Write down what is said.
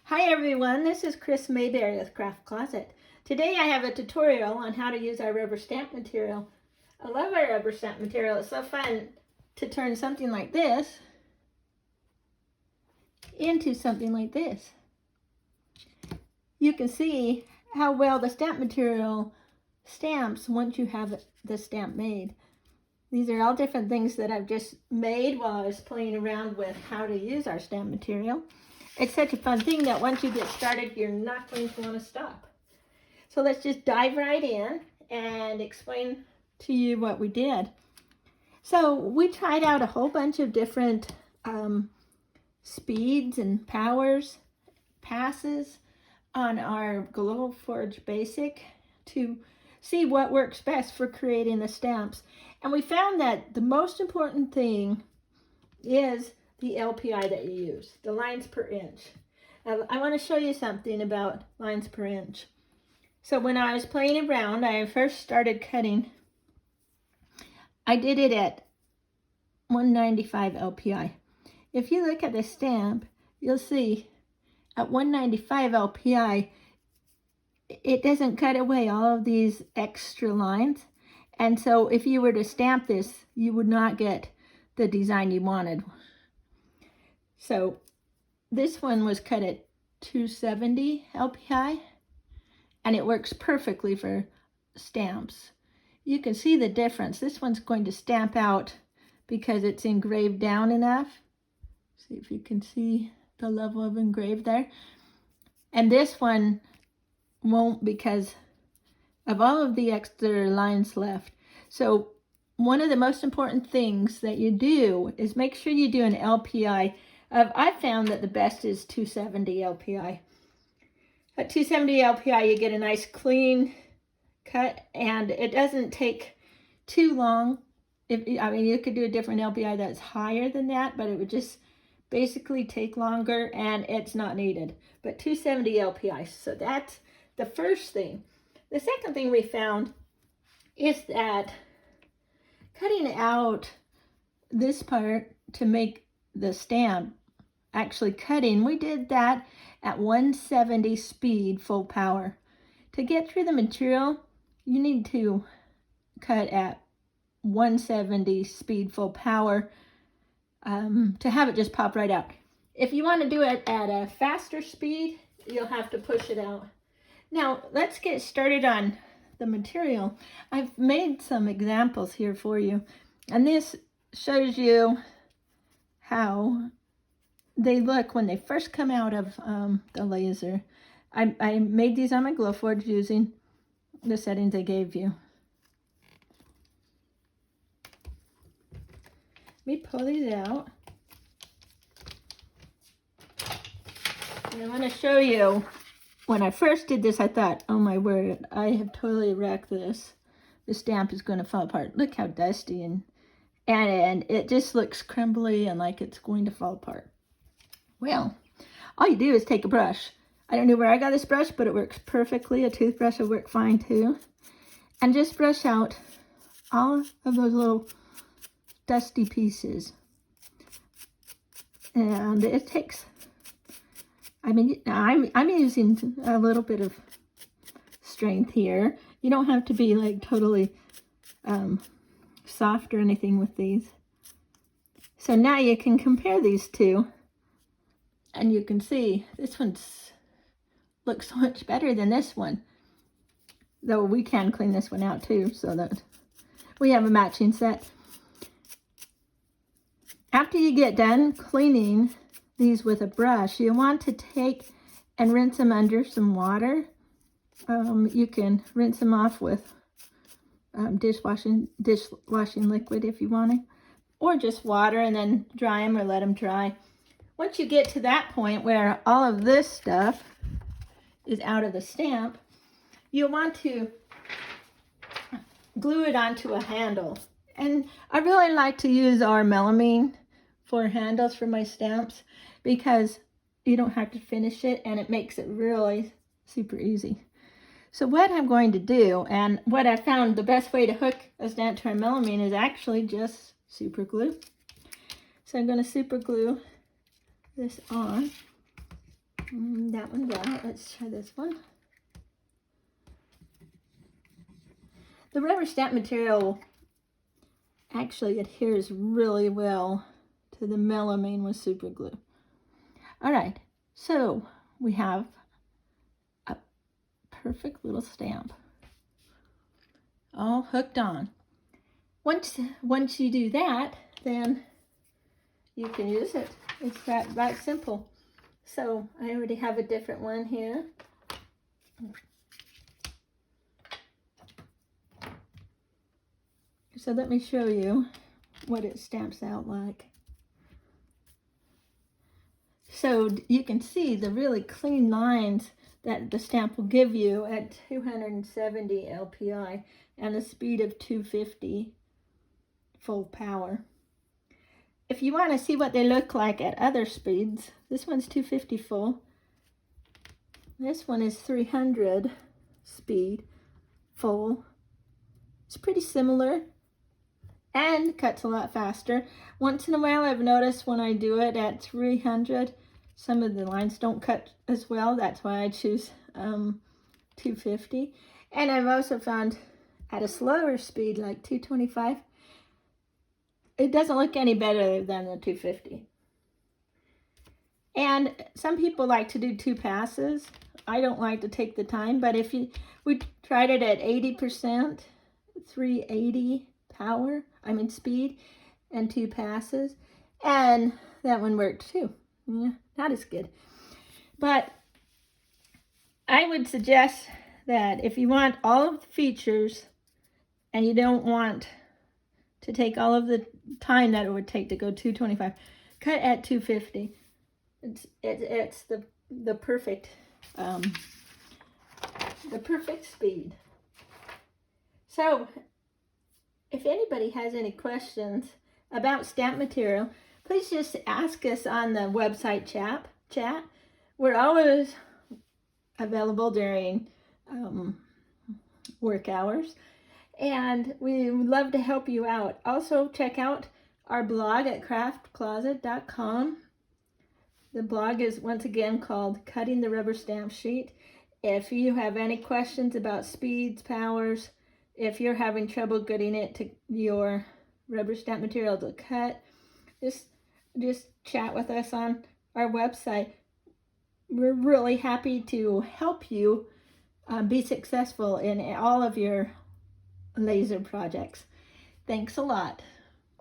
Hi everyone, this is Chris Mayberry with Craft Closet. Today I have a tutorial on how to use our rubber stamp material. I love our rubber stamp material. It's so fun to turn something like this into something like this. You can see how well the stamp material stamps once you have the stamp made. These are all different things that I've just made while I was playing around with how to use our stamp material. It's such a fun thing that once you get started, you're not going to want to stop. So let's just dive right in and explain to you what we did. So we tried out a whole bunch of different speeds and powers, passes on our Glowforge Basic to see what works best for creating the stamps. And we found that the most important thing is the LPI that you use, the lines per inch. Now, I want to show you something about lines per inch. So when I was playing around, I first started cutting. I did it at 195 LPI. If you look at the stamp, you'll see at 195 LPI, it doesn't cut away all of these extra lines. And so if you were to stamp this, you would not get the design you wanted. So this one was cut at 270 LPI, and it works perfectly for stamps. You can see the difference. This one's going to stamp out because it's engraved down enough. See if you can see the level of engraved there. And this one won't because of all of the extra lines left. So one of the most important things that you do is make sure you do an LPI. I found that the best is 270 LPI. At 270 LPI, you get a nice clean cut, and it doesn't take too long. You could do a different LPI that's higher than that, but it would just basically take longer, and it's not needed. But 270 LPI, so that's the first thing. The second thing we found is that cutting out this part to make the stamp, actually cutting, we did that at 170 speed, full power. To get through the material, you need to cut at 170 speed, full power to have it just pop right out. If you want to do it at a faster speed, you'll have to push it out. Now, let's get started on the material. I've made some examples here for you, and this shows you how they look when they first come out of the laser. I made these on my Glowforge using the settings I gave you. Let me pull these out. And I want to show you, when I first did this, I thought, oh my word, I have totally wrecked this. The stamp is going to fall apart. Look how dusty and it just looks crumbly and like it's going to fall apart. Well, all you do is take a brush. I don't know where I got this brush, but it works perfectly. A toothbrush will work fine too. And just brush out all of those little dusty pieces. And it takes, I'm using a little bit of strength here. You don't have to be like totally soft or anything with these. So now you can compare these two. And you can see this one looks so much better than this one. Though we can clean this one out too, so that we have a matching set. After you get done cleaning these with a brush, you want to take and rinse them under some water. You can rinse them off with dishwashing liquid if you want to, or just water and then dry them or let them dry. Once you get to that point where all of this stuff is out of the stamp, you'll want to glue it onto a handle. And I really like to use our melamine for handles for my stamps because you don't have to finish it and it makes it really super easy. So what I'm going to do, and what I found the best way to hook a stamp to our melamine is actually just super glue. So I'm going to super glue this on. That one's out. Let's try this one. The rubber stamp material actually adheres really well to the melamine with super glue. All right, so we have a perfect little stamp all hooked on. Once you do that, then you can use it. It's that simple. So I already have a different one here. So let me show you what it stamps out like. So you can see the really clean lines that the stamp will give you at 270 LPI and a speed of 250 full power. If you want to see what they look like at other speeds, this one's 250 full. This one is 300 speed full. It's pretty similar and cuts a lot faster. Once in a while I've noticed when I do it at 300, some of the lines don't cut as well. That's why I choose 250. And I've also found at a slower speed, like 225, it doesn't look any better than the 250. And some people like to do 2 passes. I don't like to take the time, but we tried it at 80%, 380 speed, and 2 passes, and that one worked too. Yeah, not as good. But I would suggest that if you want all of the features and you don't want to take all of the time that it would take to go 225, cut at 250. It's the perfect speed. So if anybody has any questions about stamp material, please just ask us on the website chat. We're always available during work hours, and we would love to help you out. Also, check out our blog at craftcloset.com. The blog is once again called Cutting the Rubber Stamp Sheet. If you have any questions about speeds, powers, if you're having trouble getting it to your rubber stamp material to cut, just chat with us on our website. We're really happy to help you be successful in all of your laser projects. Thanks a lot.